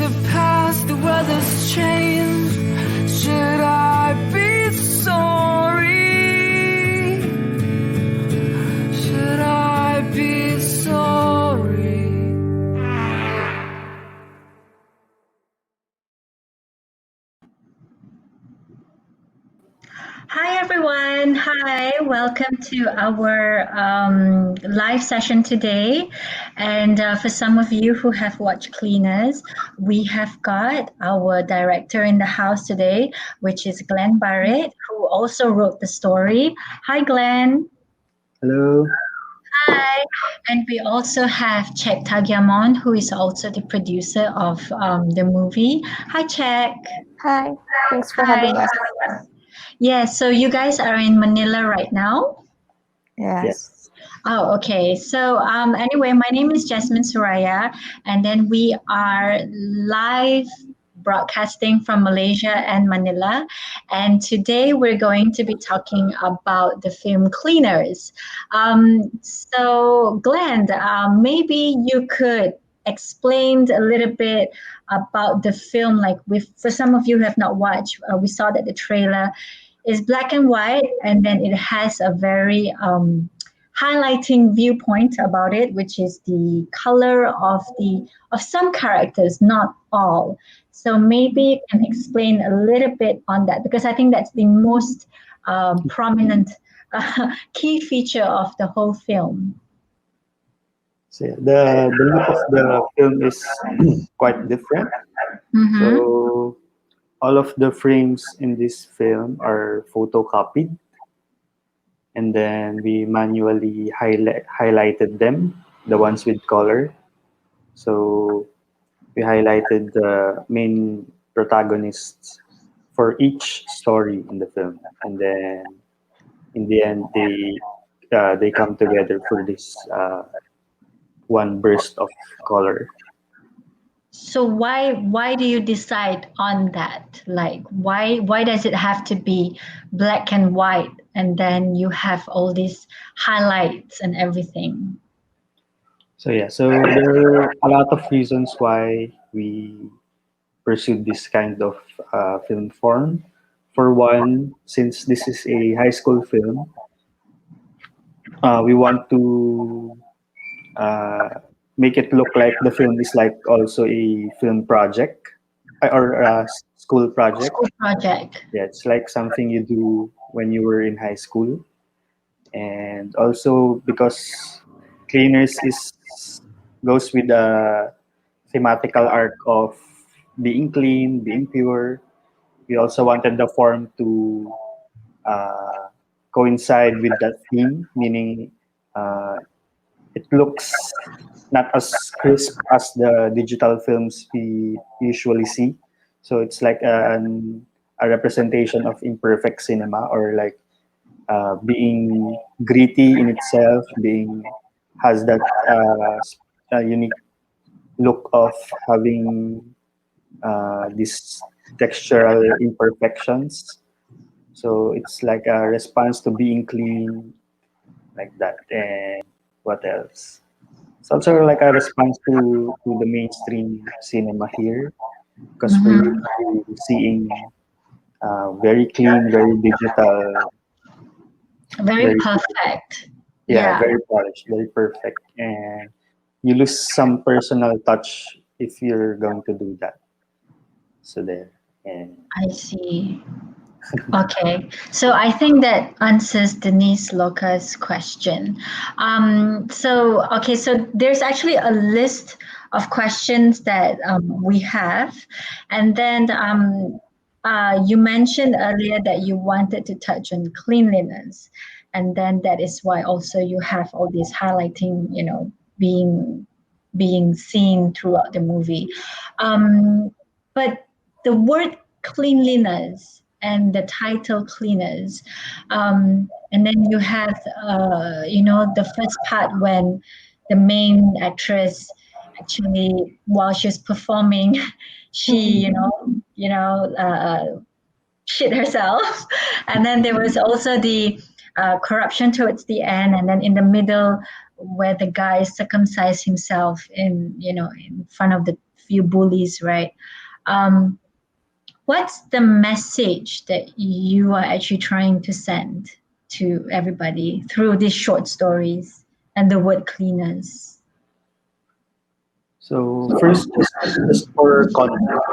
the past, the weather's changed. Should I be sorry? Should I be sorry? Hi everyone. Hi, welcome to our live session today. And for some of you who have watched Cleaners, we have got our director in the house today, which is Glenn Barit, who also wrote the story. Hi, Glenn. Hello. Hi. And we also have Chek Tagyamon, who is also the producer of the movie. Hi, Chek. Hi, thanks for Hi. having us. Yeah, so you guys are in Manila right now? Yes. Oh, okay. So anyway, my name is Jasmine Suraya, and then we are live broadcasting from Malaysia and Manila. And today we're going to be talking about the film Cleaners. So Glenn, maybe you could explain a little bit about the film. Like, for some of you who have not watched, we saw that the trailer is black and white, and then it has a very highlighting viewpoint about it, which is the color of some characters, not all. So maybe you can explain a little bit on that, because I think that's the most prominent key feature of the whole film. So the look of the film is quite different. Mm-hmm. So all of the frames in this film are photocopied, and then we manually highlighted them, the ones with color. So we highlighted the main protagonists for each story in the film, and then in the end they come together for this one burst of color. So why do you decide on that? Like, why does it have to be black and white, and then you have all these highlights and everything? So yeah, so there are a lot of reasons why we pursued this kind of film form. For one, since this is a high school film, we want to make it look like the film is like also a film project or a school project. School project. Yeah, it's like something you do when you were in high school. And also because Cleaners goes with the thematical arc of being clean, being pure. We also wanted the form to coincide with that theme, meaning it looks not as crisp as the digital films we usually see. So it's like a representation of imperfect cinema, or like being gritty in itself, being has that unique look of having these textural imperfections. So it's like a response to being clean, like that. And what else? It's also like a response to the mainstream cinema here, because we're Mm-hmm. used to seeing very clean, very digital, Very very perfect. yeah, very polished, very perfect, and you lose some personal touch if you're going to do that. So there, and I see. Okay, so I think that answers Denise Loca's question. So there's actually a list of questions that we have, and then you mentioned earlier that you wanted to touch on cleanliness, and then that is why also you have all this highlighting, being seen throughout the movie. But the word cleanliness and the title Cleaners, and then you have the first part when the main actress actually, while she's performing, she shit herself. And then there was also the corruption towards the end, and then in the middle where the guy circumcised himself in front of the few bullies, right? Um, what's the message that you are actually trying to send to everybody through these short stories and the word cleaners? So first, just for context,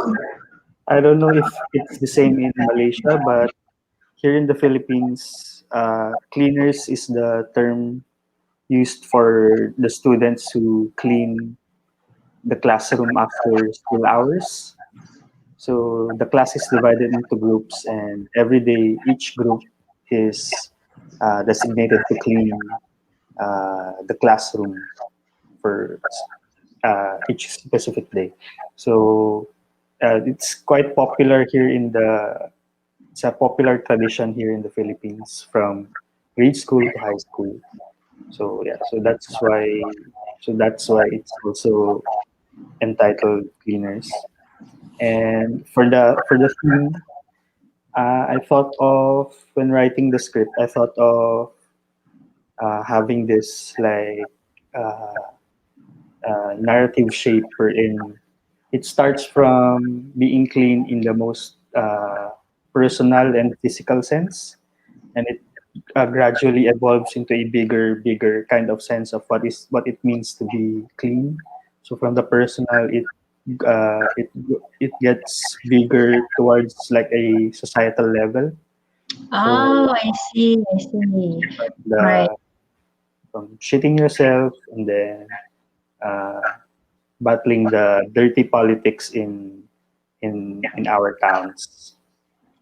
I don't know if it's the same in Malaysia, but here in the Philippines, cleaners is the term used for the students who clean the classroom after school hours. So the class is divided into groups, and every day each group is designated to clean the classroom for each specific day. So it's quite popular here in the. It's a popular tradition here in the Philippines from grade school to high school. So yeah, so that's why it's also entitled cleaners. And for the theme, I thought of when writing the script, I thought of having this like uh, narrative shape wherein it starts from being clean in the most personal and physical sense, and it gradually evolves into a bigger kind of sense of what it means to be clean. So from the personal, uh, it it gets bigger towards like a societal level. So Oh, I see, I see. Right. the from shitting yourself and then uh, battling the dirty politics in our towns.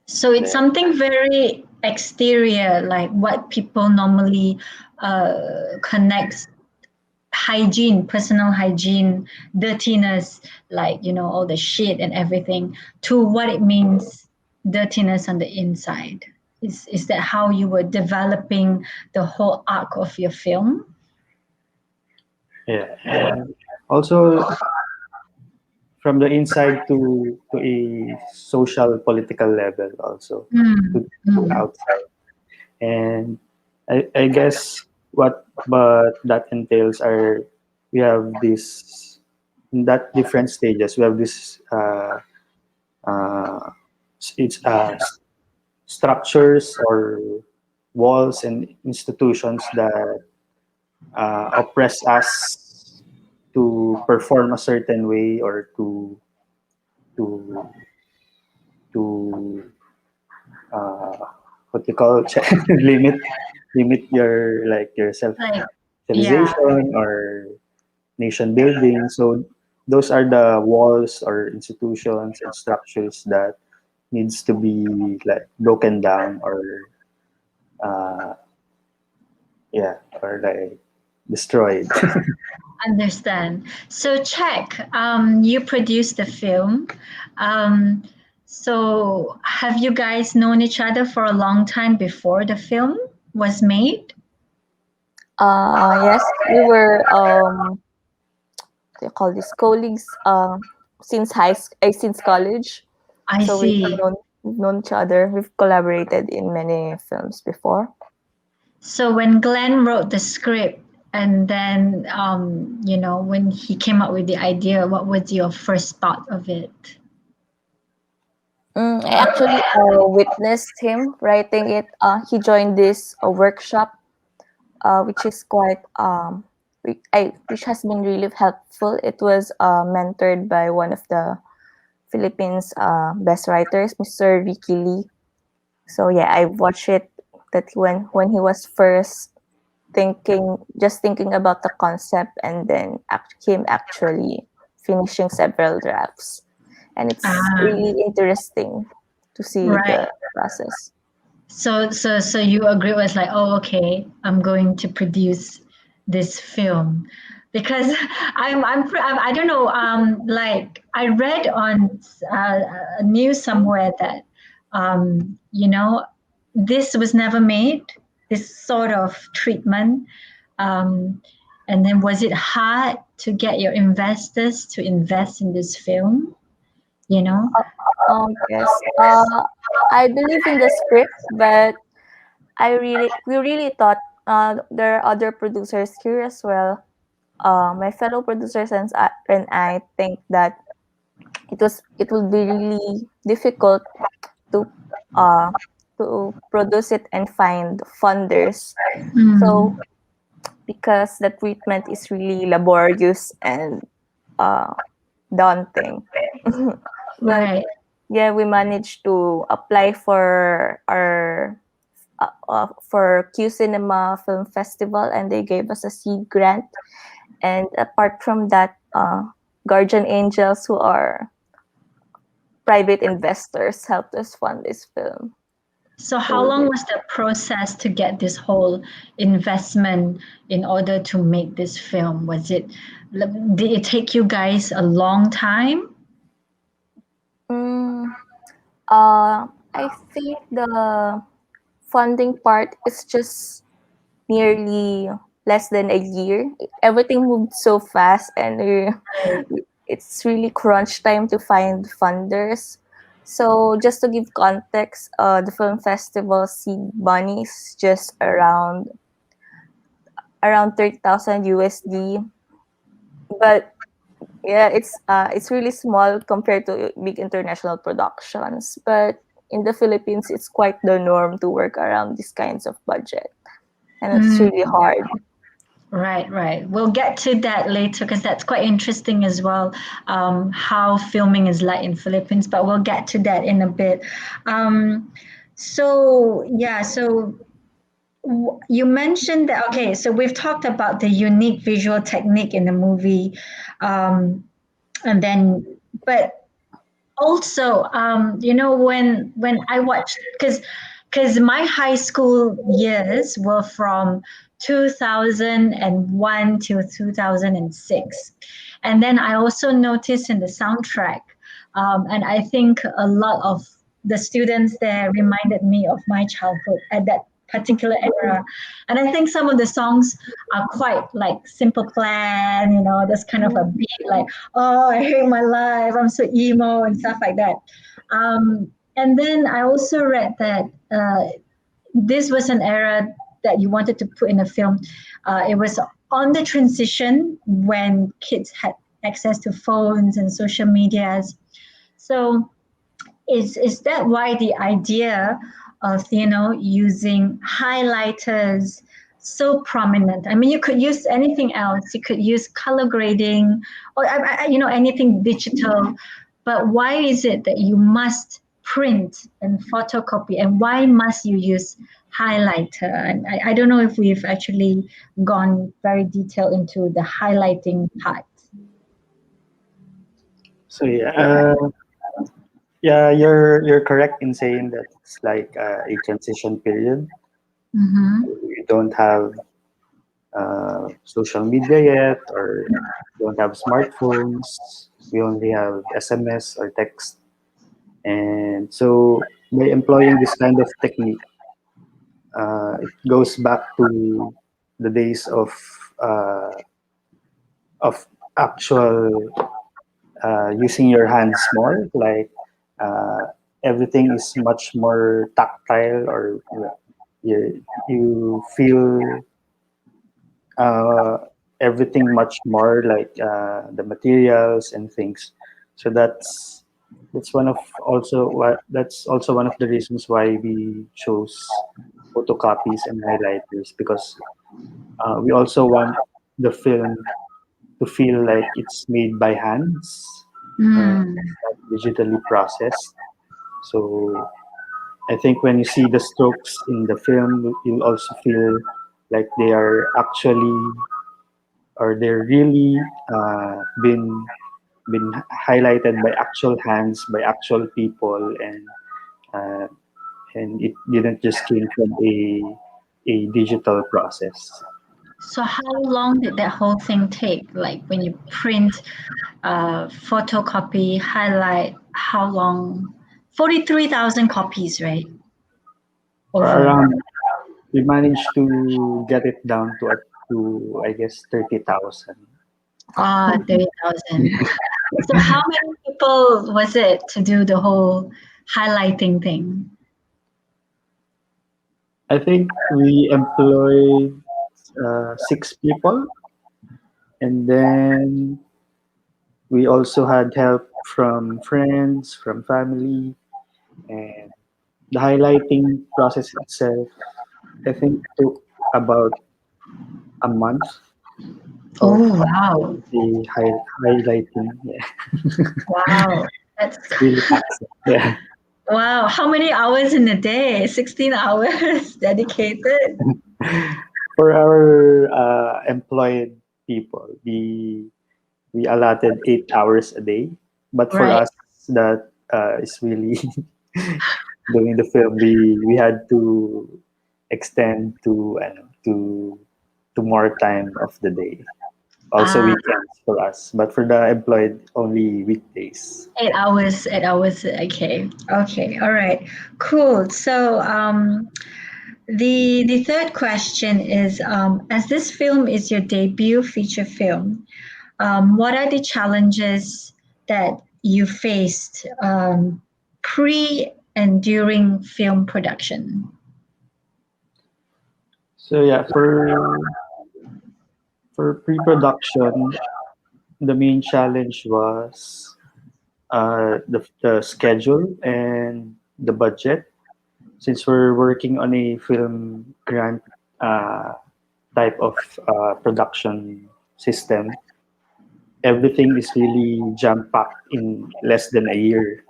So it's Then, something very exterior, like what people normally connects hygiene, personal hygiene, dirtiness, like all the shit and everything, to what it means dirtiness on the inside. Is that how you were developing the whole arc of your film? yeah, and also from the inside to a social political level also Mm, to mm. outside. And I guess what but that entails are we have this in that different stages we have this uh, it's structures or walls and institutions that oppress us to perform a certain way or to to uh, what you call limit your like your self Like, yeah. actualization or nation building. So those are the walls or institutions and structures that needs to be like broken down or uh, yeah or like destroyed. Understand. So check. You produced the film. Um, so have you guys known each other for a long time before the film was made? Yes, we were what do you call this, colleagues since since college. I So see. we've known each other. We've collaborated in many films before. So when Glenn wrote the script, and then when he came up with the idea, what was your first thought of it? I actually witnessed him writing it. He joined this workshop, which is quite which has been really helpful. It was mentored by one of the Philippines' best writers, Mr. Ricky Lee. So yeah, I watched it that when he was first thinking about the concept, and then him actually finishing several drafts, and it's Ah, really interesting to see right. the process. So you agree with like, oh, okay, I'm going to produce this film because I don't know, like I read on a news somewhere that this was never made, this sort of treatment, um, and then was it hard to get your investors to invest in this film? You know? Yes, I believe in the script, but we really thought there are other producers here as well. My fellow producers and I think that it will be really difficult to uh, to produce it and find funders. So because the treatment is really laborious and uh, daunting. But Right. yeah, we managed to apply for Q Cinema Film Festival, and they gave us a seed grant. And apart from that, Guardian Angels, who are private investors, helped us fund this film. So how long was the process to get this whole investment in order to make this film? Did it take you guys a long time? Mm, I think the funding part is just nearly less than a year. Everything moved so fast, and it's really crunch time to find funders. So just to give context, the film festival seed money is just around 30,000 USD. But yeah, it's really small compared to big international productions. But in the Philippines, it's quite the norm to work around these kinds of budget, and it's really hard. Right, right. We'll get to that later because that's quite interesting as well, how filming is like in Philippines, but we'll get to that in a bit. So, yeah, so you mentioned that, okay, so we've talked about the unique visual technique in the movie. And then, but also, when I watched, because my high school years were from 2001 to 2006, and then I also noticed in the soundtrack, and I think a lot of the students there reminded me of my childhood at that particular era. And I think some of the songs are quite like Simple Plan, this kind of a beat, like, oh, I hate my life, I'm so emo and stuff like that. And then I also read that this was an era that you wanted to put in a film. It was on the transition when kids had access to phones and social medias. So is that why the idea of using highlighters so prominent? I mean, you could use anything else. You could use color grading or anything digital, but why is it that you must print and photocopy, and why must you use highlighter? And I don't know if we've actually gone very detailed into the highlighting part. So yeah, you're correct in saying that it's like a transition period. Mm-hmm. We don't have social media yet, or don't have smartphones. We only have SMS or text. And so by employing this kind of technique, it goes back to the days of actual using your hands more. Like uh, everything is much more tactile, or you feel uh, everything much more, like the materials and things. So that's also one of the reasons why we chose photocopies and highlighters, because we also want the film to feel like it's made by hands and not digitally processed. So I think when you see the strokes in the film, you'll also feel like they are actually, or they're really been highlighted by actual hands, by actual people, uh, and it didn't just came from a digital process. So how long did that whole thing take? Like when you print, photocopy, highlight, how long? 43,000 copies, right? Over. Around, we managed to get it down to I guess 30,000. 30,000. So how many people was it to do the whole highlighting thing? I think we employed six people, and then we also had help from friends, from family, and the highlighting process itself, I think, took about a month of Oh, wow. the highlighting. Yeah, Wow. That's it's really taxing. Yeah. wow. How many hours in a day? 16 hours dedicated. For our employed people, we allotted 8 hours a day, but for Right. us, that is really doing the film. We had to extend to to more time of the day. Also Ah, weekends for us, but for the employed, only weekdays. 8 hours, 8 hours. Okay. Okay. All right. Cool. So, the third question is, as this film is your debut feature film, what are the challenges that you faced pre and during film production? So yeah, for pre-production, the main challenge was the schedule and the budget. Since we're working on a film grant uh, type of production system, everything is really jam packed in less than a year.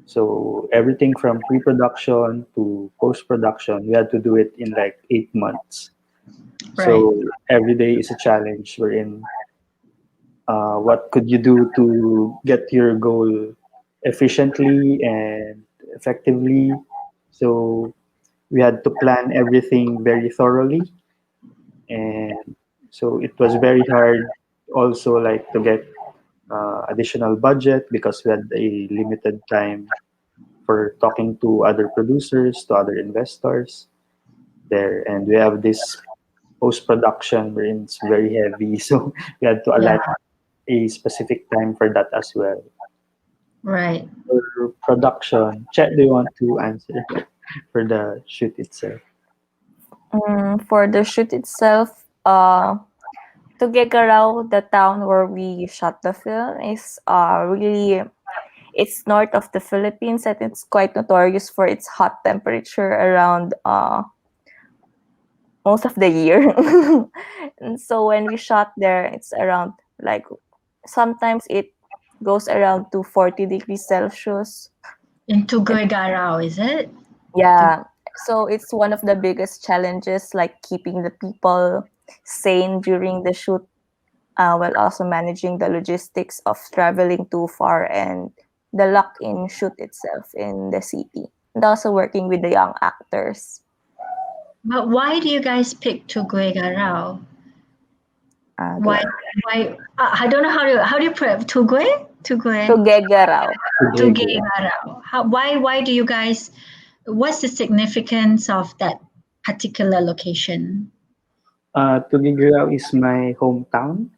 So everything from pre-production to post-production, we had to do it in like 8 months. Right. So every day is a challenge. We're in what could you do to get your goal efficiently and effectively. So we had to plan everything very thoroughly, and so it was very hard also like to get additional budget because we had a limited time for talking to other producers, to other investors there, and we have this post production wherein it's very heavy, so we had to Yeah. allot a specific time for that as well. Right. For production, Chet, do you want to answer for the shoot itself? For the shoot itself, Tuguegarao, the town where we shot the film, is really it's north of the Philippines and it's quite notorious for its hot temperature around most of the year. And so when we shot there, it's around like sometimes it goes around to 40 degrees Celsius. In And Tuguegarao, is it? To, yeah, so it's one of the biggest challenges, like keeping the people sane during the shoot, while also managing the logistics of traveling too far and the luck in shoot itself in the city, and also working with the young actors. but why do you guys pick Tuguegarao? Why? There. Why? I don't know how do you put it? Tugue? Tuguegarao. Tuguegarao. Tuguegarao. Why do you guys? What's the significance of that particular location? Tuguegarao is my hometown.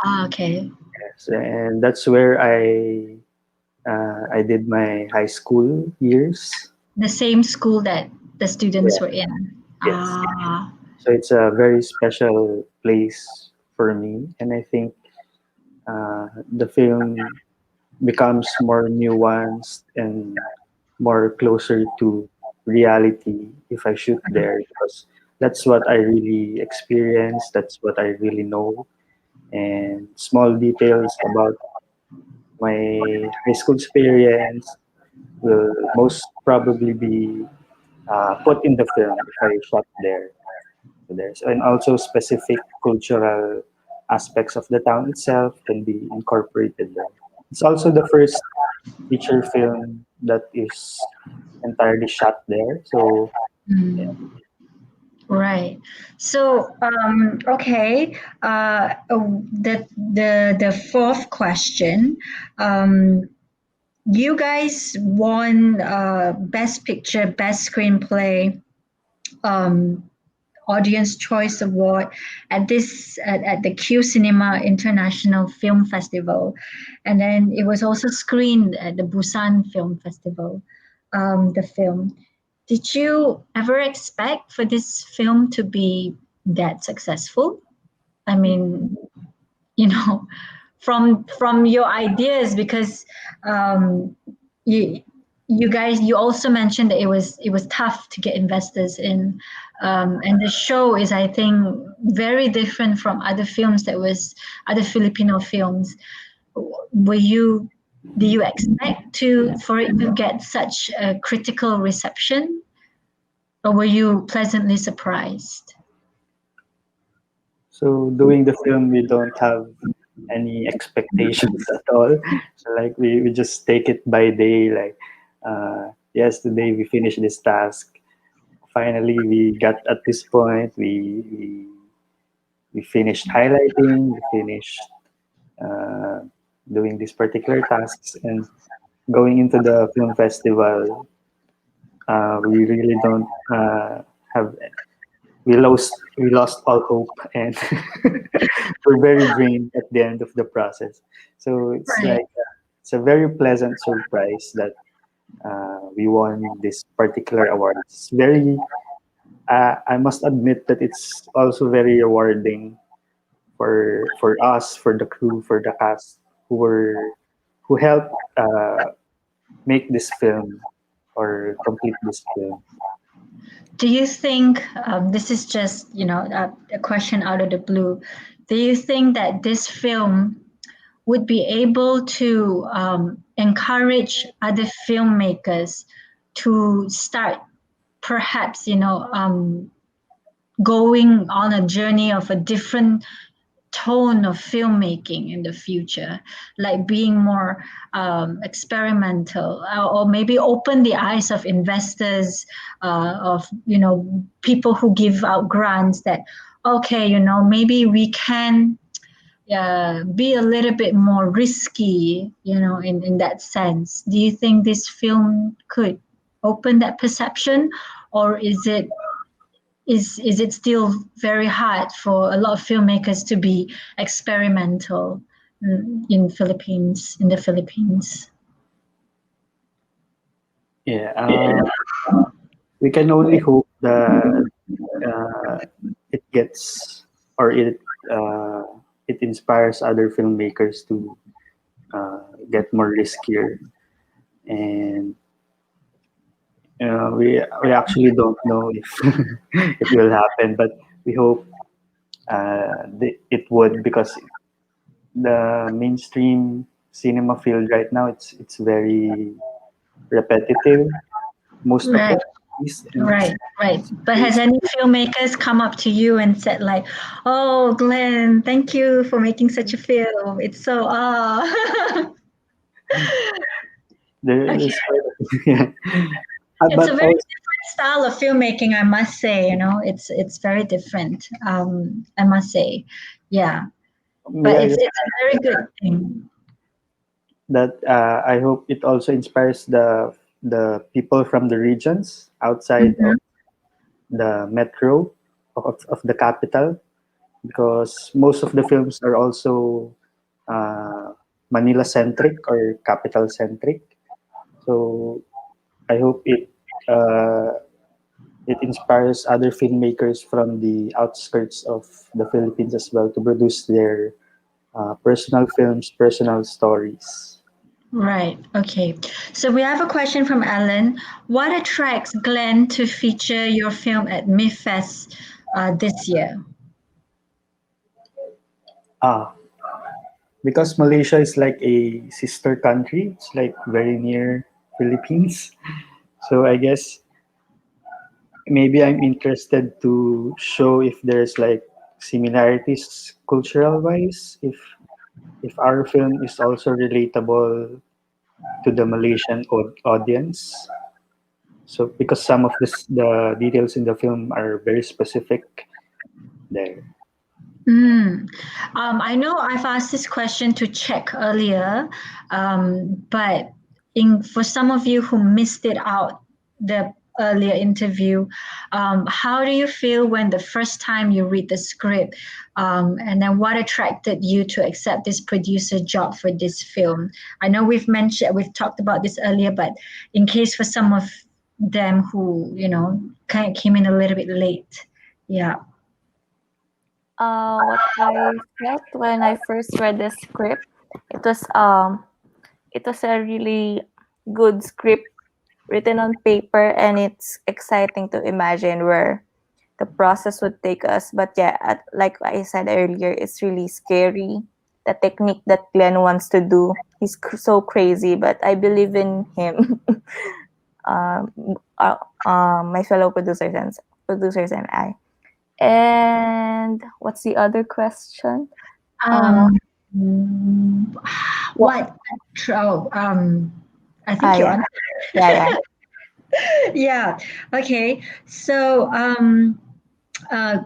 Ah, okay. Yes, and that's where I did my high school years. The same school that the students Yeah, were in. yes. Ah, So it's a very special place for me, and I think the film becomes more nuanced and more closer to reality if I shoot there because that's what I really experience. That's what I really know, and small details about my high school experience will most probably be put in the film if I shot there. So there's and also specific cultural aspects of the town itself can be incorporated there. It's also the first feature film that is entirely shot there. So yeah. mm, right. So, okay. The fourth question. Um, you guys won Best Picture, Best Screenplay, um, Audience Choice Award at the Q Cinema International Film Festival, and then it was also screened at the Busan Film Festival. The film. Did you ever expect for this film to be that successful? I mean, you know, from your ideas, because you you guys, you also mentioned that it was tough to get investors in, and the show is, I think, very different from other Filipino films. Were you Do you expect for it to get such a critical reception, or were you pleasantly surprised? So doing the film, we don't have any expectations at all. So like we just take it by day. Like yes, today we finished this task. Finally, we got at this point. We finished highlighting. We finished uh, doing these particular tasks, and going into the film festival. We really don't have we lost all hope, and we're very drained at the end of the process. So it's Right. like it's a very pleasant surprise that we won this particular award. It's very I must admit that it's also very rewarding for us, for the crew, for the cast who helped make this film or complete this film. Do you think, this is just, a question out of the blue? Do you think that this film would be able to encourage other filmmakers to start, perhaps, going on a journey of a different tone of filmmaking in the future, like being more experimental, or maybe open the eyes of investors, of people who give out grants, that okay, maybe we can be a little bit more risky, in that sense. Do you think this film could open that perception, or is it still very hard for a lot of filmmakers to be experimental in the Philippines? Yeah, we can only hope that uh, it gets or uh, it inspires other filmmakers to get more riskier, and we actually don't know if it will happen, but we hope it would, because the mainstream cinema field right now, it's very repetitive, most of Right, it is, and right. it's But very has any filmmakers come up to you and said like, "Oh, Glenn, thank you for making such a film. It's so okay." there's yeah. It's a But very also different style of filmmaking, I must say. It's very different. I must say, yeah. may But I it's just a very good thing. that I hope it also inspires the people from the regions outside Mhm. of the metro of the capital, because most of the films are also uh, Manila centric or capital centric. So I hope it inspires other filmmakers from the outskirts of the Philippines as well to produce their personal films, personal stories. Right. Okay. So we have a question from Ellen. What attracts Glenn to feature your film at MIFFest this year? Ah, because Malaysia is like a sister country. It's like very near Philippines. So I guess maybe I'm interested to show if there's like similarities cultural wise, if our film is also relatable to the Malaysian audience. So because some of the details in the film are very specific there. Mm. I know I've asked this question to check earlier, but for some of you who missed it out, the earlier interview, how do you feel when the first time you read the script, and then what attracted you to accept this producer job for this film? I know we've talked about this earlier, but in case for some of them who kind of came in a little bit late, yeah. What I felt when I first read the script, it was um it was a really good script written on paper, and it's exciting to imagine where the process would take us. But yeah, like I said earlier, it's really scary. The technique that Glenn wants to do, he's so crazy, but I believe in him. um, my fellow producers and I. And what's the other question? Uh, Um, mm, what? what? Oh, I think you're Yeah, on. yeah. Yeah. Okay. So, uh,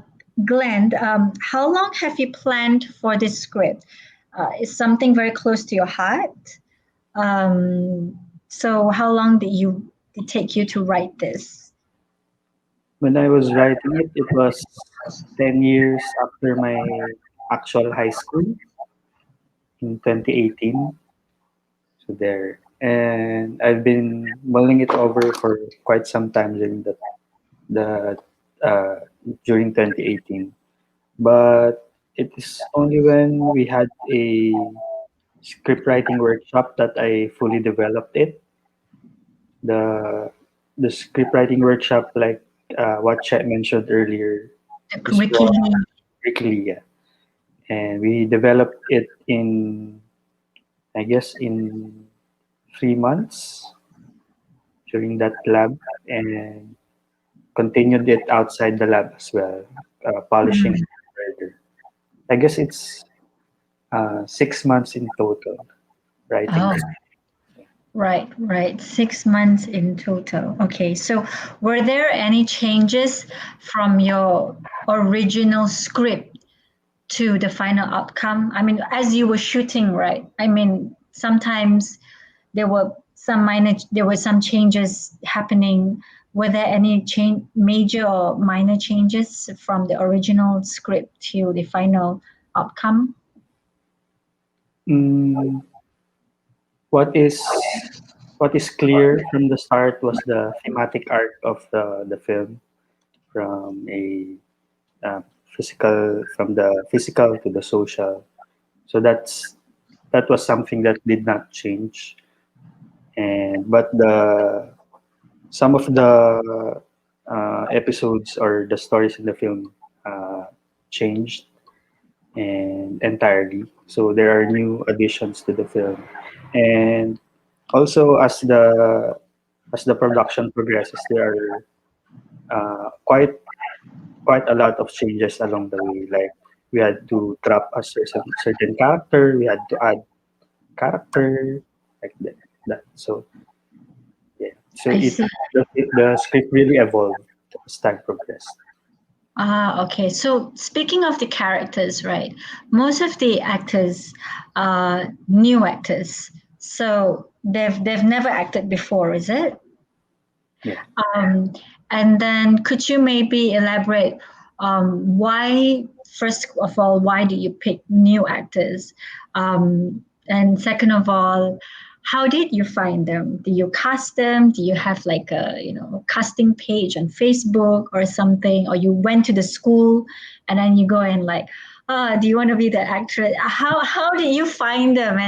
Glenn, how long have you planned for this script? Is something very close to your heart? So, how long did it take you to write this? When I was writing it, it was 10 years after my actual high school in 2018. So there. And I've been mulling it over for quite some time the uh, during 2018. But it is only when we had a script writing workshop that I fully developed it. The the script writing workshop, like what Chet mentioned earlier, The is for curriculum. weekly, yeah. And we developed it in, I guess, in 3 months during that lab, and continued it outside the lab as well, polishing Mm. it further. I guess it's 6 months in total writing Oh, this. right, right. 6 months in total. Okay. So, were there any changes from your original script to the final outcome? I mean, as you were shooting, right? I mean, sometimes there were some changes happening. Were there any major or minor changes from the original script to the final outcome? Mm, what is what is clear from the start was the thematic arc of the film, from a uh, from the physical to the social. So that was something that did not change. And but the some of the episodes or the stories in the film changed and entirely. So there are new additions to the film, and also as the production progresses, there are quite a lot of changes along the way. Like we had to drop a certain character, we had to add character like that. So yeah, so I see. the script really evolved as time progressed. Ah, okay. So speaking of the characters, right? Most of the actors are new actors. So they've never acted before, is it? Yeah. Um, and then could you maybe elaborate why, first of all, why do you pick new actors? And second of all, how did you find them? Do you cast them? Do you have like a, casting page on Facebook or something? Or you went to the school and then you go and like, do you want to be the actress? How did you find them,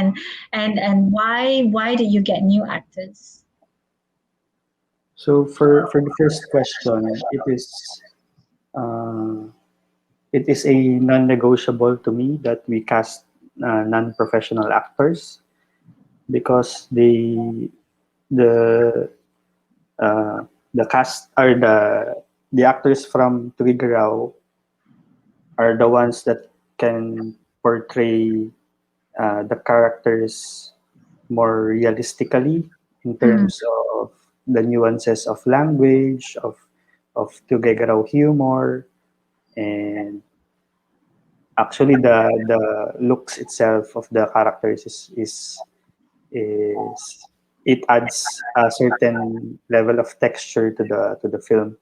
and why did you get new actors? So for the first question, uh, it is a non-negotiable to me that we cast non-professional actors because the the cast or the actors from Tugigarao are the ones that can portray the characters more realistically in Mm, terms of the nuances of language, of Tugigarao humor, and actually the looks itself of the characters is it adds a certain level of texture to the film.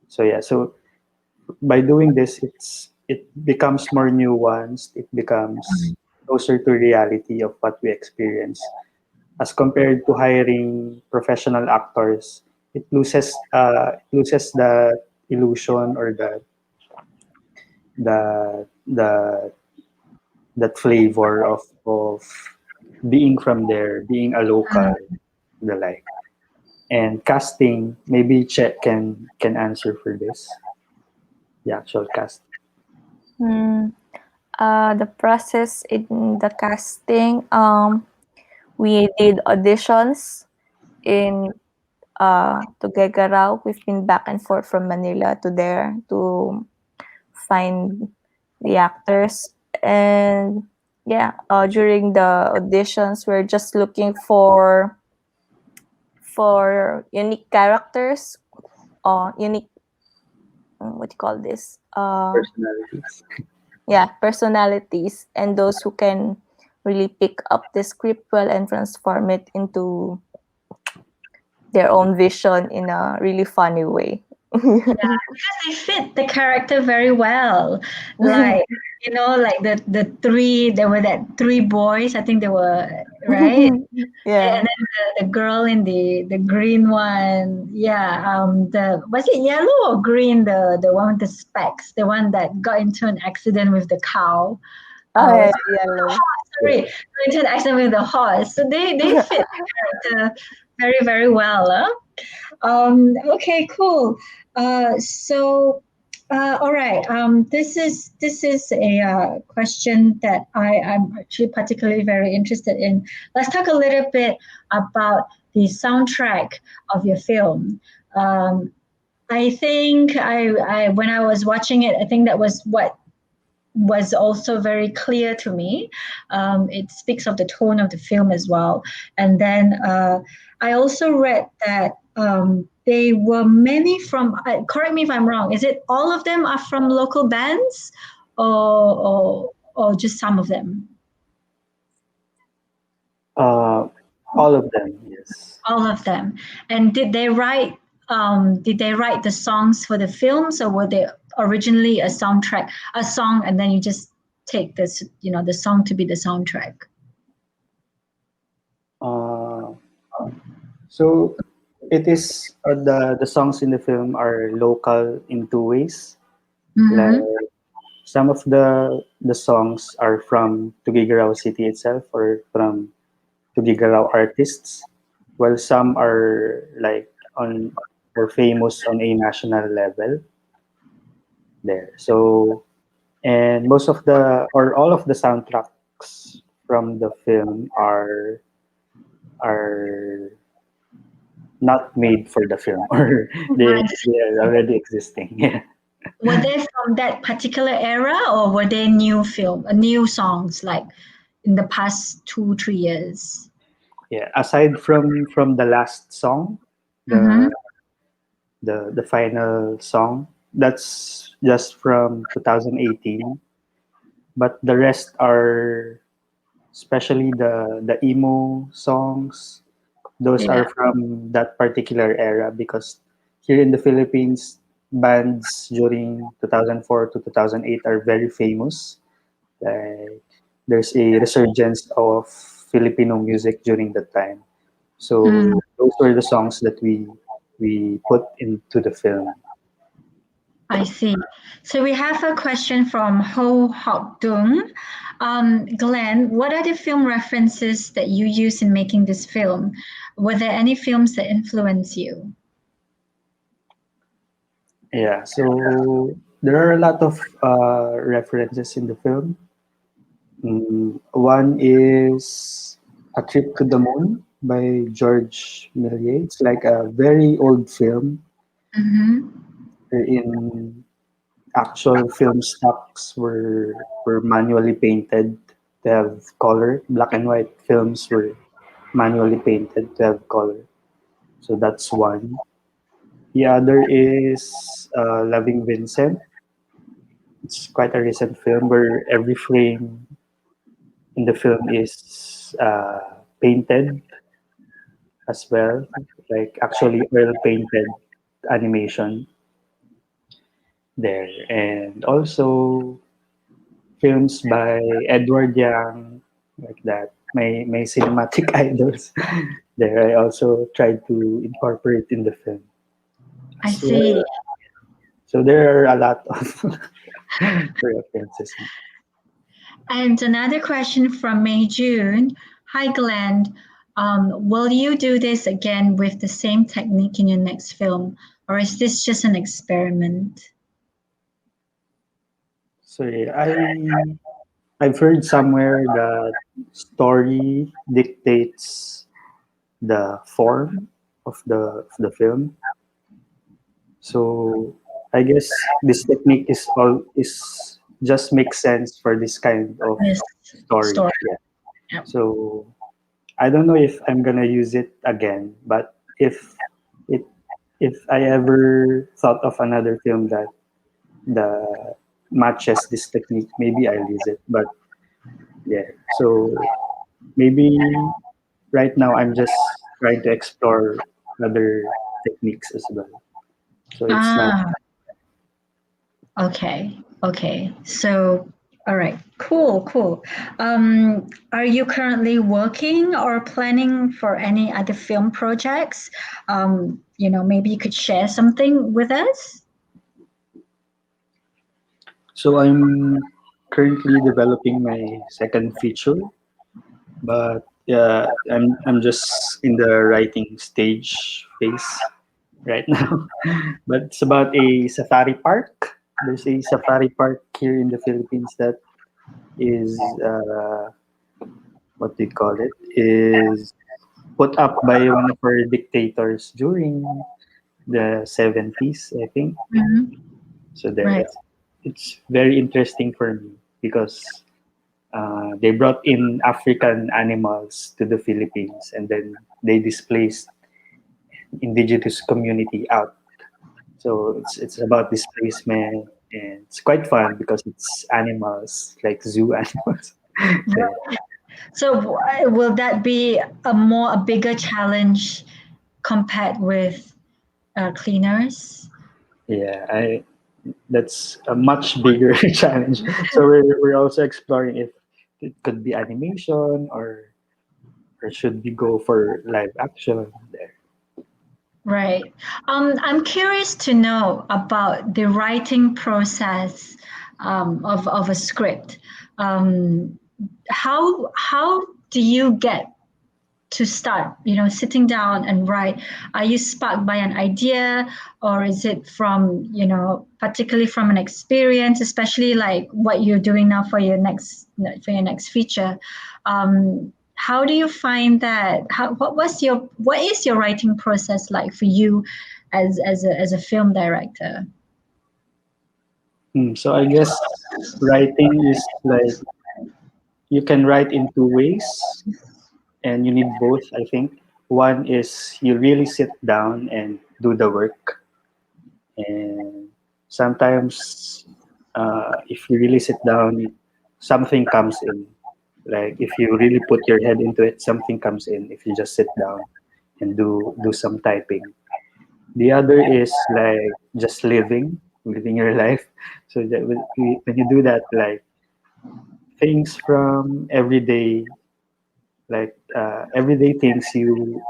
So yeah, so by doing this, it becomes more nuanced. It becomes closer to reality of what we experience, as compared to hiring professional actors. It loses the illusion or the that flavor of being from there, being a local, the like. And casting, maybe Chet can answer for this. The actual cast. Hmm. The process in the casting, we did auditions in Tuguegarao. We've been back and forth from Manila to there to find the actors. And yeah, during the auditions, we're just looking for unique characters, unique, what do you call this? Personalities. Yeah, personalities, and those who can really pick up the script well and transform it into their own vision in a really funny way. Because they fit the character very well. Like, like the three, there were that three boys, I think they were, right? Yeah. And then the girl in the green one, yeah. The was it yellow or green? The one with the specs, the one that got into an accident with the cow. Oh, yeah, Was yellow. sorry, got into an accident with the horse. So they fit the character very very well. Huh? Okay, cool. All right. This is a question that I'm actually particularly very interested in. Let's talk a little bit about the soundtrack of your film. I think I when I was watching it, I think that was what was also very clear to me. It speaks of the tone of the film as well. And then I also read that they were many from, correct me if I'm wrong, is it all of them are from local bands or just some of them? Uh, all of them, yes. All of them. And did they write the songs for the films, or were they originally a song, and then you just take this, the song to be the soundtrack? Uh, so it is the songs in the film are local in two ways. Like Mm-hmm. some of the songs are from Tuguegarao City itself or from Tuguegarao artists, while some are like on or famous on a national level there. So and most of the or all of the soundtracks from the film are not made for the film or they are already existing. Yeah. Were they from that particular era, or were they new songs like in the past 2 3 years? Yeah. Aside from the last song, Mm-hmm. the the final song, that's just from 2018. But the rest are especially the emo songs. Those Yeah. are from that particular era because here in the Philippines, bands during 2004 to 2008 are very famous. Like there's a resurgence of Filipino music during that time. Mm. So those were the songs that we put into the film. I see. So we have a question from Ho Hok Dung. Glenn, what are the film references that you use in making this film? Were there any films that influence you? Yeah, so there are a lot of references in the film. One is A Trip to the Moon by George Méliès. It's like a very old film Mm-hmm. wherein actual film stocks were manually painted to have color. Black and white films were manually painted to have color. So that's one. The other is Loving Vincent. It's quite a recent film where every frame in the film is painted as well, like actually oil painted animation there. And also films by Edward Yang, like that. My cinematic idols there. I also tried to incorporate in the film. I So, see. so there are a lot of for appearances. And another question from May June. Hi, Glenn. Will you do this again with the same technique in your next film, or is this just an experiment? So I've heard somewhere that story dictates the form of the film. So I guess this technique is just makes sense for this kind of This story. story. Yeah. Yep. So I don't know if I'm gonna use it again, but it if I ever thought of another film that the matches this technique, maybe I'll use it. But yeah, so maybe right now I'm just trying to explore other techniques as well. So it's not. Ah, okay. Okay. So, all right. Cool, cool. Are you currently working or planning for any other film projects? Maybe you could share something with us. So I'm currently developing my second feature, but yeah, I'm just in the writing stage phase right now. But it's about a safari park. There's a safari park here in the Philippines that is what do you call it? Is put up by one of our dictators during the 70s, I think. Mhm. So there, Right. it's very interesting for me because they brought in African animals to the Philippines and then they displaced indigenous community out. So it's about displacement and it's quite fun because it's animals like zoo animals. So yeah, So will that be a bigger challenge compared with cleaners? yeah, I that's a much bigger challenge. So we're also exploring if it could be animation or should we go for live action there. Right. I'm curious to know about the writing process of a script. Um, how do you get to start, sitting down and write? Are you sparked by an idea, or is it from, particularly from an experience, especially like what you're doing now for your next feature? How do you find that? What is your writing process like for you as a film director? So I guess writing is like you can write in two ways and you need both, I think. One is you really sit down and do the work, and sometimes if you really sit down, something comes in. Like if you really put your head into it, something comes in if you just sit down and do some typing. The other is like just living your life. So that when you do that, like things from everyday things, you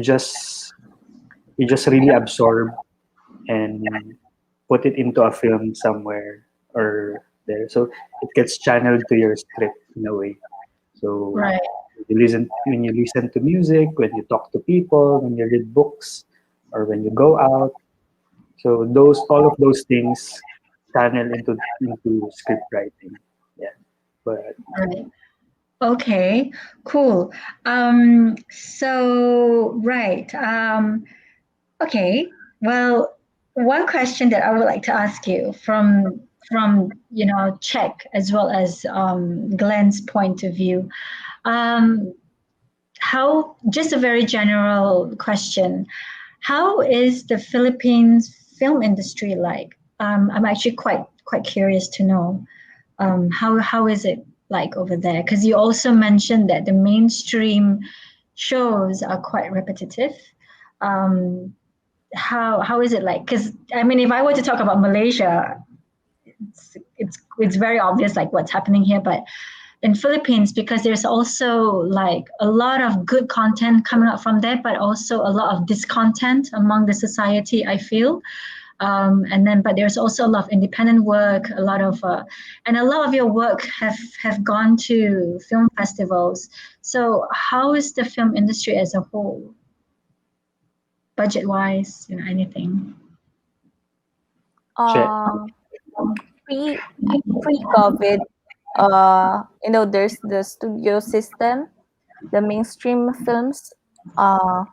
just you just really absorb and put it into a film somewhere or there. So it gets channeled to your script in a way. So Right. when you listen to music, when you talk to people, when you read books, or when you go out. So all of those things channel into script writing. Yeah. But Right. Okay, cool. Right. Okay. Well, one question that I would like to ask you from Czech as well as Glenn's point of view. Um, how just a very general question. How is the Philippines film industry like? I'm actually quite curious to know. How is it like over there? Because you also mentioned that the mainstream shows are quite repetitive. Um, how is it like? Because I mean, if I were to talk about Malaysia, it's very obvious like what's happening here, but in Philippines, because there's also like a lot of good content coming out from there, but also a lot of discontent among the society, I feel. And then, but there's also a lot of independent work, and a lot of your work have gone to film festivals. So, how is the film industry as a whole, budget-wise, anything? Share. Pre pre-COVID, there's the studio system, the mainstream films, uh,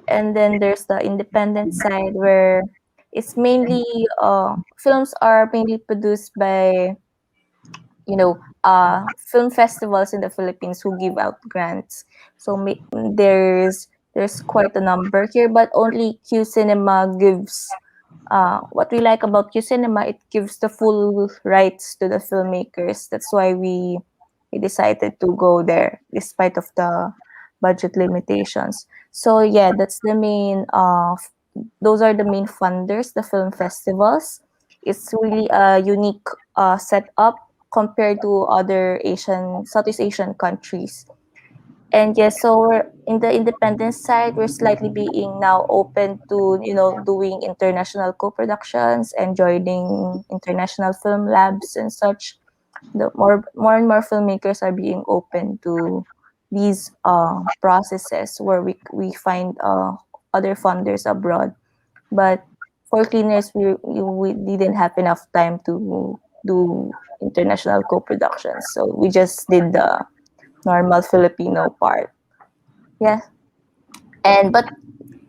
and then there's the independent side where it's mainly films are mainly produced by film festivals in the Philippines who give out grants. So there's quite a number here, but only Q Cinema gives. What we like about Q Cinema, it gives the full rights to the filmmakers. That's why we decided to go there despite of the budget limitations. So yeah, that's the main. Those are the main funders, the film festivals. It's really a unique setup compared to other Southeast Asian countries. And yes, so we're in the independent side, we're slightly being now open to, doing international co-productions and joining international film labs and such. The more and more filmmakers are being open to these processes where we find other funders abroad. But for cleaners, we didn't have enough time to do international co-productions, so we just did the normal Filipino part. Yeah. But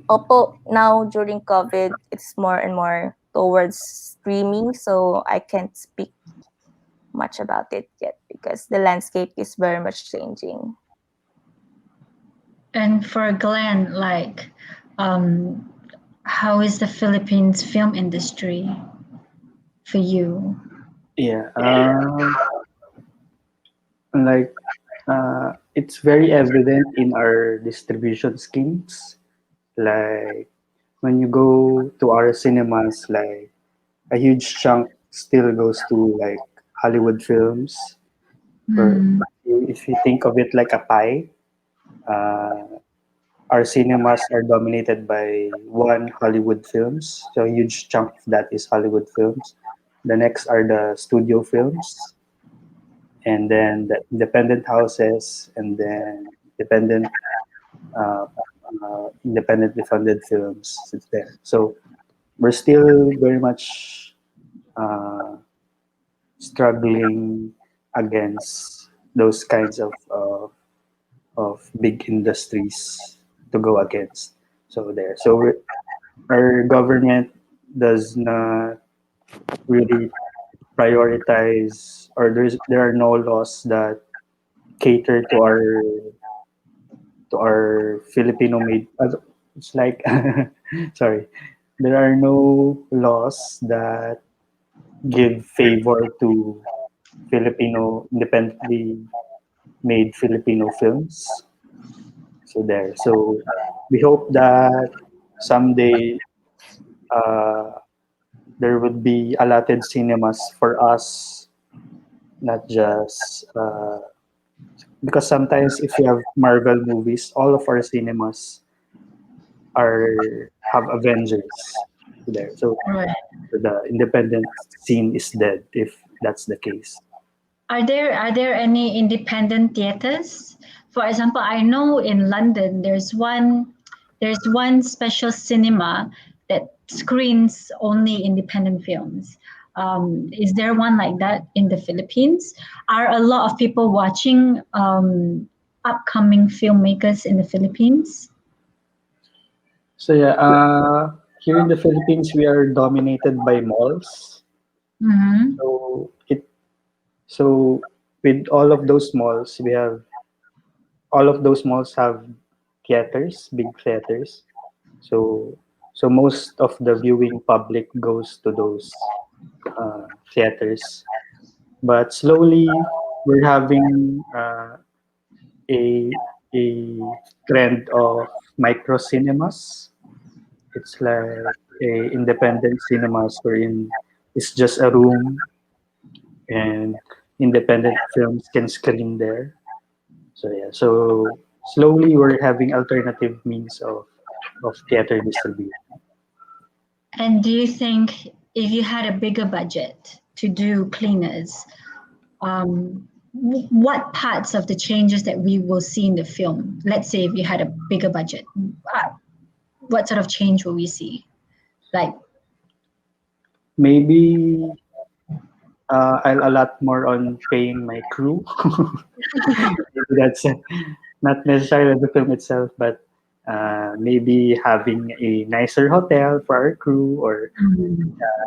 Oppo now during COVID, it's more and more towards streaming, so I can't speak much about it yet because the landscape is very much changing. And for Glenn, how is the Philippines film industry for you? Yeah. Like it's very evident in our distribution schemes. Like when you go to our cinemas, like a huge chunk still goes to like Hollywood films. Or Mm. if you think of it like a pie, uh, our cinemas are dominated by one Hollywood films. So a huge chunk of that is Hollywood films. The next are the studio films, and then the independent houses, and then uh, independently funded films. It's there. So we're still very much uh, struggling against those kinds of big industries to go against. So there. So our government does not really prioritize, or there are no laws that cater to our Filipino made. It's like sorry, there are no laws that give favor to Filipino independently made Filipino films. So there. So we hope that someday uh, there would be allotted cinemas for us, not just because sometimes if you have Marvel movies, all of our cinemas are have Avengers there. So Right. the independent scene is dead if that's the case. Are there any independent theaters? For example, I know in London there's one special cinema that screens only independent films. Is there one like that in the Philippines? Are a lot of people watching upcoming filmmakers in the Philippines? So yeah, here in the Philippines we are dominated by malls. Mm-hmm. So so with all of those malls, all of those malls have theaters, big theaters. So so most of the viewing public goes to those theaters. But slowly we're having a a trend of micro cinemas. It's like a independent cinemas wherein it's just a room and independent films can screen there. So yeah, so slowly we're having alternative means of theater distribution. And do you think if you had a bigger budget to do cleaners, what parts of the changes that we will see in the film, let's say if you had a bigger budget, what sort of change will we see? Like, Maybe I'll allot more on paying my crew. Maybe that's not necessarily the film itself, but maybe having a nicer hotel for our crew, or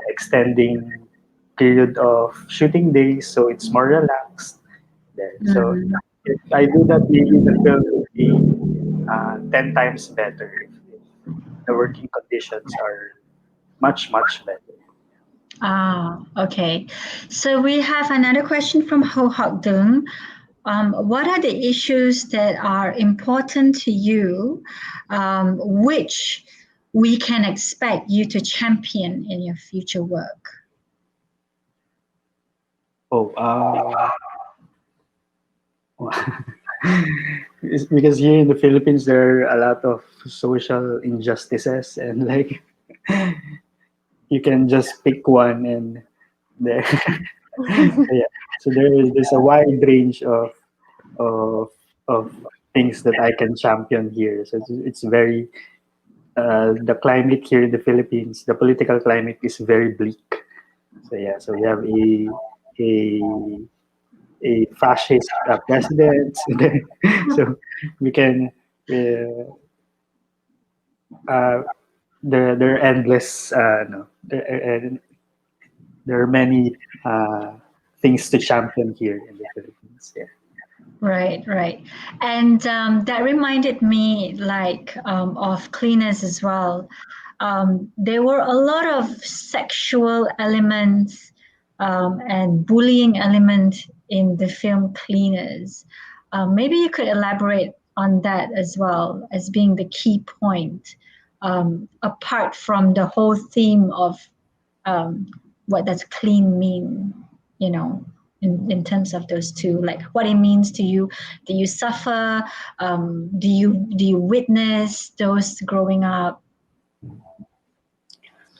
extending period of shooting days so it's more relaxed there. So if I do that, maybe the film will be 10 times better if the working conditions are much better. okay. So we have another question from Ho Hok Dung. What are the issues that are important to you, which we can expect you to champion in your future work? Oh, it's because here in the Philippines there are a lot of social injustices, and like you can just pick one and there. So, yeah. So there's a wide range of of things that I can champion here. So it's very the climate here in the Philippines, the political climate is very bleak. So yeah, so we have a a fascist president. So we can uh, uh, there are endless no there are many things to champion here in the Philippines. Yeah. Right, right. And that reminded me like of cleaners as well. There were a lot of sexual elements and bullying element in the film Cleaners. Maybe you could elaborate on that as well as being the key point, apart from the whole theme of um, what does clean mean, you know, in terms of those two, like what it means to you. Do you suffer? Do you witness those growing up?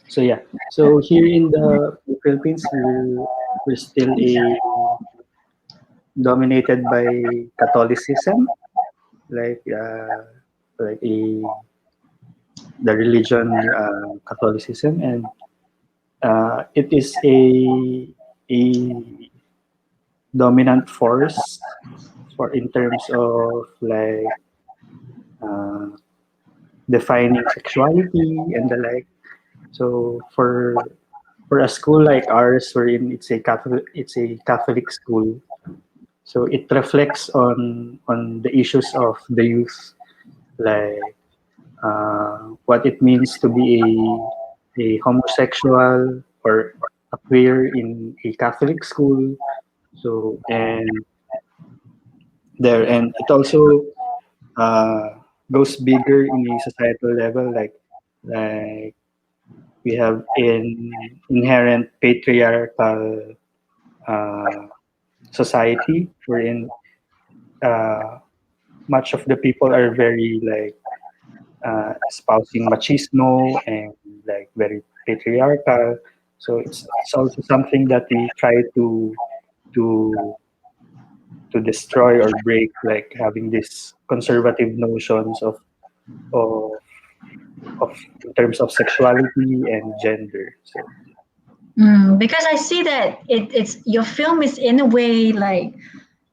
So yeah. So here in the Philippines, we're still a dominated by Catholicism, like like a the religion Catholicism, and it is a dominant force for in terms of like uh, defining sexuality and the like. So for a school like ours, wherein it's a Catholic school, so it reflects on the issues of the youth, like what it means to be a homosexual or a queer in a Catholic school. So and it also uh, goes bigger in a societal level, like we have an inherent patriarchal uh, society wherein uh, much of the people are very like espousing machismo and like very patriarchal. So it's also something that we try to to destroy or break, like having these conservative notions of of in terms of sexuality and gender. So Because I see that it's your film is in a way like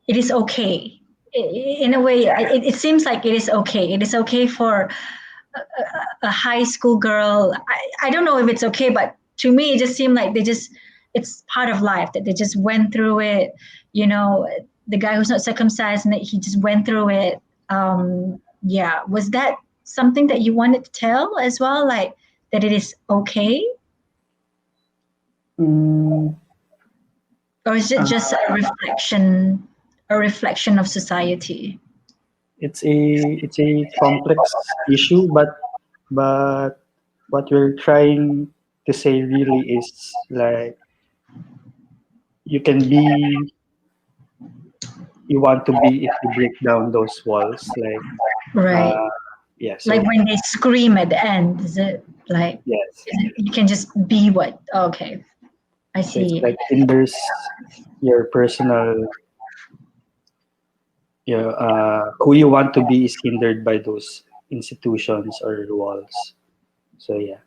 it is okay. In a way, it seems like it is okay. It is okay for a high school girl. I don't know if it's okay, but to me, it just seemed like it's part of life that they just went through it. You know, the guy who's not circumcised and that he just went through it. Yeah, was that something that you wanted to tell as well? Like that it is okay? mm, Or is it just uh, a reflection of society? it's a complex issue, but what we're trying to say really is like you can be you want to be if you break down those walls, like Right. uh, yeah. Like So when they scream at the end, is it? Like Yes. you can just be what? Okay, I So it's see. like hinders your personal, who you want to be is hindered by those institutions or walls. So yeah.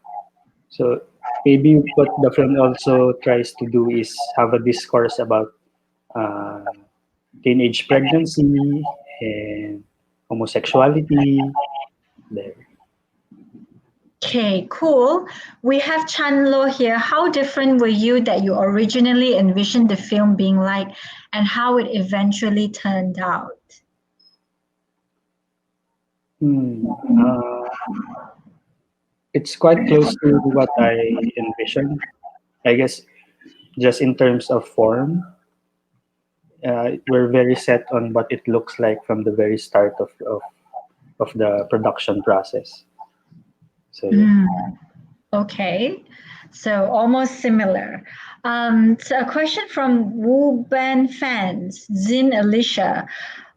So maybe what the film also tries to do is have a discourse about uh, teenage pregnancy and homosexuality. There. Okay, cool. We have Chanlo here. How different were you that you originally envisioned the film being like, and how it eventually turned out? Hmm. It's quite close to what I envisioned. I guess just in terms of form, we're very set on what it looks like from the very start of the production process. So yeah. Mm, okay, so almost similar. So a question from Wu Ben fans, Zin Alicia.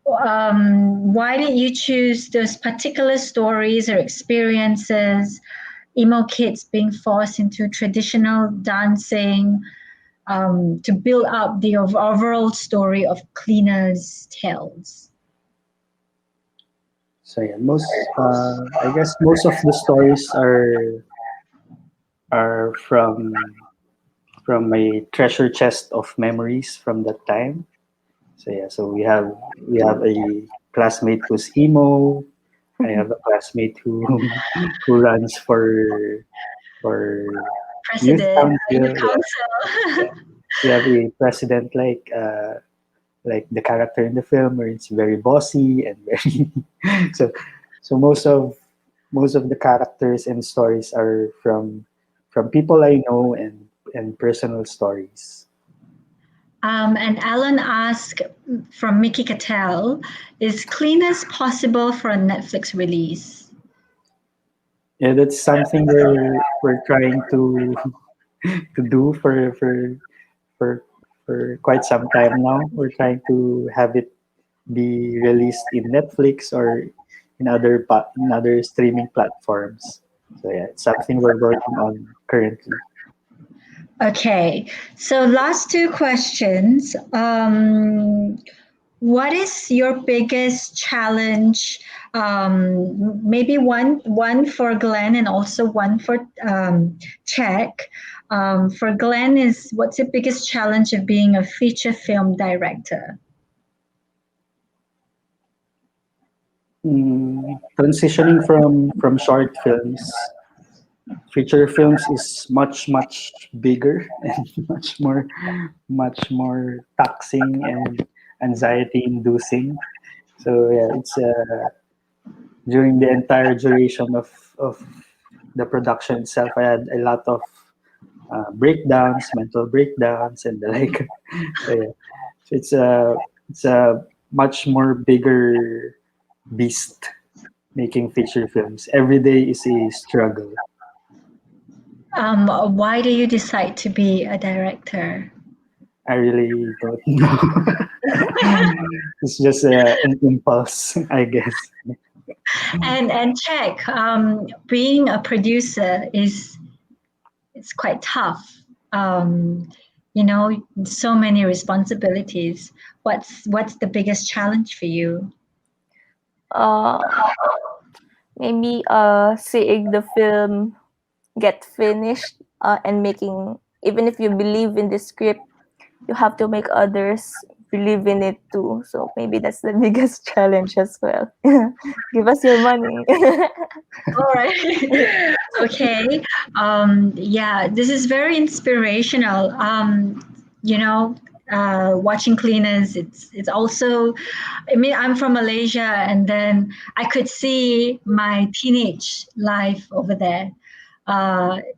Why did you choose those particular stories or experiences? Emo kids being forced into traditional dancing to build up the overall story of Cleaner's Tales. So yeah, I guess most of the stories are from my treasure chest of memories from that time. So yeah, so we have a classmate who's emo. I have a classmate who who runs for youth President, Youth council. Yeah, Council. yeah. We have a president like the character in the film, where it's very bossy and very so so most of the characters and stories are from people I know and personal stories. And Alan asked from Mickey Cattell, is Cleaners possible for a Netflix release? Yeah, that's something we're trying to do for for quite some time now. We're trying to have it be released in Netflix or in other streaming platforms. So yeah, it's something we're working on currently. Okay, so last two questions. What is your biggest challenge? Maybe one for Glenn and also one for Czech. For Glenn, is what's the biggest challenge of being a feature film director? Transitioning from short films, feature films is much bigger and much more taxing and anxiety inducing. So yeah, it's during the entire duration of the production itself, I had a lot of breakdowns, mental breakdowns, and the like. So yeah, so it's a much more bigger beast making feature films. Every day is a struggle. Why do you decide to be a director? I really don't know. It's just an impulse, I guess. And Czech, being a producer is it's quite tough. Um, so many responsibilities. What's the biggest challenge for you? Uh, Maybe seeing the film get finished and making, even if you believe in the script, you have to make others believe in it too. So maybe that's the biggest challenge as well. Give us your money. All right. Okay. Yeah, this is very inspirational. Watching Cleaners, it's also, I mean, I'm from Malaysia, and then I could see my teenage life over there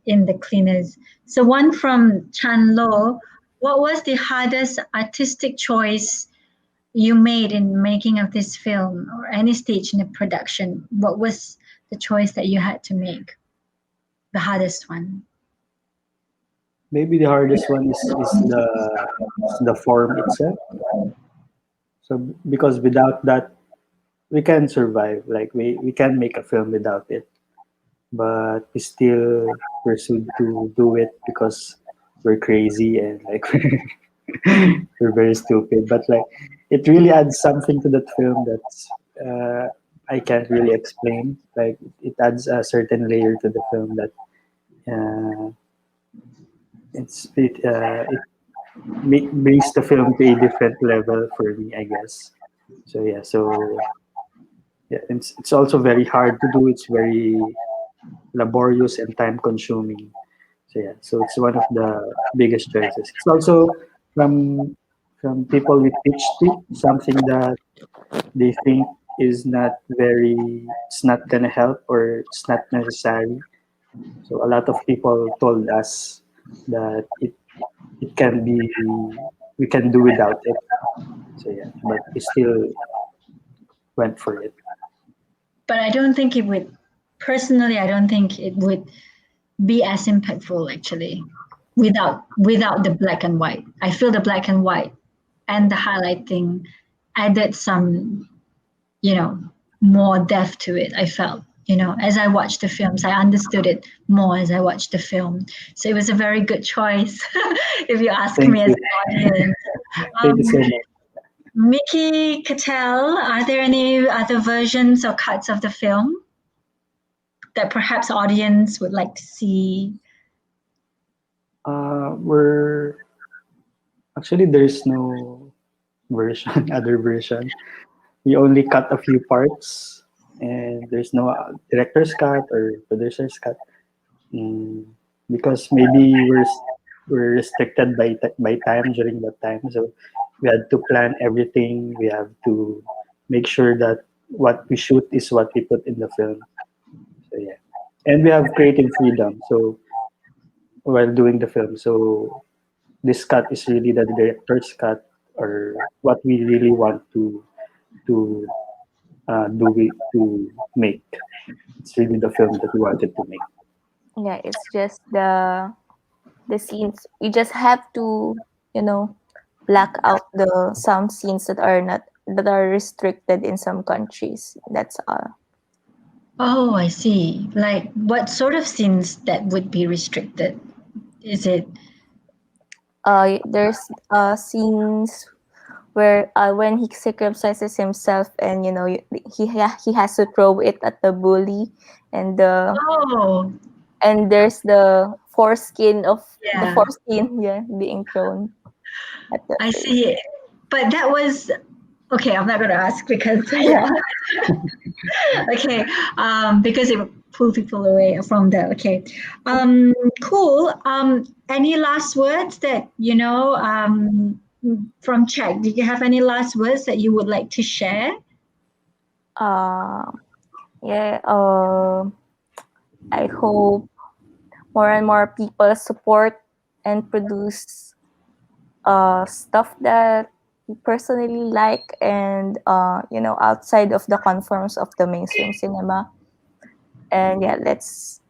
in the Cleaners. So one from Chan Lo, what was the hardest artistic choice you made in making of this film or any stage in the production? What was the choice that you had to make? The hardest one. Maybe the hardest one is the form itself. So because without that, we can survive. Like we can make a film without it. but we still pursued to do it because we're crazy and like we're very stupid. But like it really adds something to that film that's I can't really explain. Like it adds a certain layer to the film that uh, it brings the film to a different level for me, I guess. So yeah, yeah, it's also very hard to do. It's very laborious and time consuming. So yeah, so it's one of the biggest choices. It's also from from people we pitched to something that they think is not very, it's not gonna help or it's not necessary. So a lot of people told us that it can be, we can do without it. So yeah, but we still went for it. But I don't think it would, personally, I don't think it would be as impactful actually without the black and white. I feel the black and white and the highlighting added some, you know, more depth to it. I felt, as I watched the films, I understood it more as I watched the film. So it was a very good choice, if you ask Thank me as you. an audience. Thank you so Um, much. Mickey Cattell, are there any other versions or cuts of the film that perhaps audience would like to see? We're actually there's no version, other version. We only cut a few parts, and there's no director's cut or producer's cut. Mm, because maybe we're restricted by time during that time, so we had to plan everything. We have to make sure that what we shoot is what we put in the film. So yeah, and we have creative freedom. So while doing the film, so this cut is really the director's cut or what we really want to to make. It's really the film that we wanted to make. Yeah, it's just the scenes. You just have to, you know, black out the some scenes that are restricted in some countries. That's all. Oh, I see. Like what sort of scenes that would be restricted? Is it There's scenes where when he circumcises himself, and he has to throw it at the bully, and oh, there's the foreskin of the yeah, foreskin, yeah, being thrown at the I face. see. But that was okay. I'm not going to ask because Yeah. okay, because it would pull people away from that. Okay, cool. Any last words that from Czech? Did you have any last words that you would like to share? Uh, yeah. I hope more and more people support and produce stuff that we personally like, and outside of the conforms of the mainstream cinema. And yeah, let's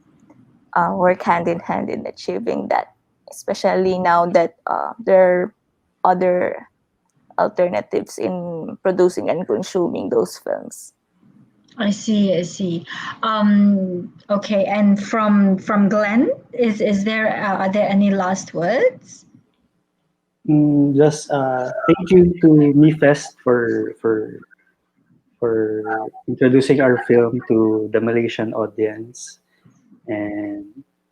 work hand in hand in achieving that, especially now that there are other alternatives in producing and consuming those films. I see. I see. Okay, and from Glenn, is there are there any last words? Just thank you to MIFFest for introducing our film to the Malaysian audience, and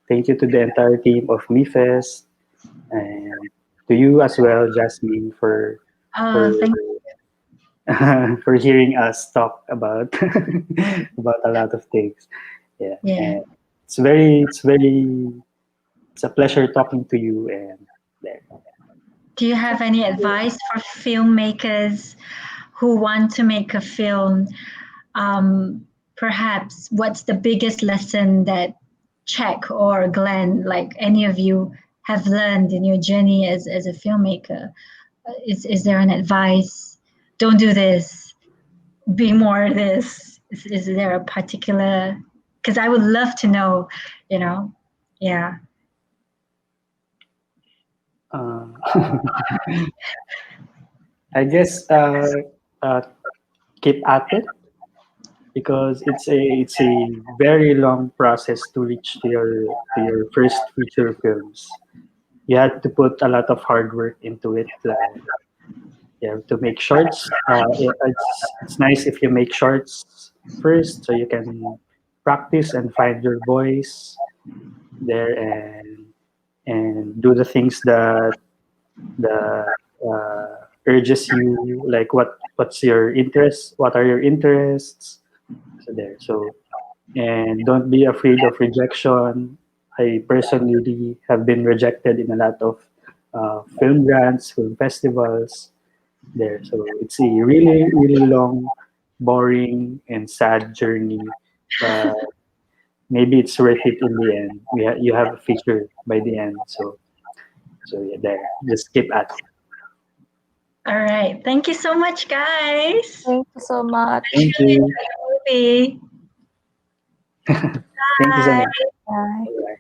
thank you to the entire team of MIFFest, and to you as well, Jasmine, for Thank. for hearing us talk about about a lot of things. Yeah, Yeah. and it's a pleasure talking to you, and there. Do you have any advice for filmmakers who want to make a film? Perhaps what's the biggest lesson that Czech or Glenn, like any of you, have learned in your journey as a filmmaker? Is there an advice? Don't do this. Be more this. Is there a particular? Because I would love to know. You know. Yeah. Uh, I guess uh, keep at it. because it's a very long process to reach to your first feature films. You had to put a lot of hard work into it. You have to make shorts. It's nice if you make shorts first, so you can practice and find your voice there, and do the things that urges you, like what's your interest, what are your interests, so there. So, and don't be afraid of rejection. I personally have been rejected in a lot of film grants, film festivals there. So it's a really, really long, boring, and sad journey. But maybe it's worth it in the end. You have a feature by the end. So yeah, there. Just keep at it. All right. Thank you so much, guys. Thank you so much. Thank you. Movie. Thank you so much. Bye. Bye.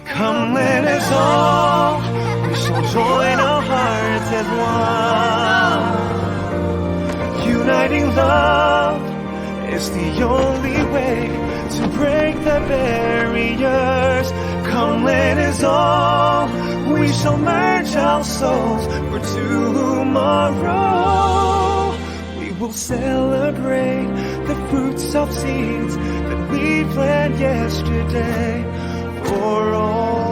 Come let us all, we shall join our hearts as one. Uniting love is the only way to break the barriers. Come let us all, we shall merge our souls for tomorrow. We will celebrate the fruits of seeds that we planted yesterday. For all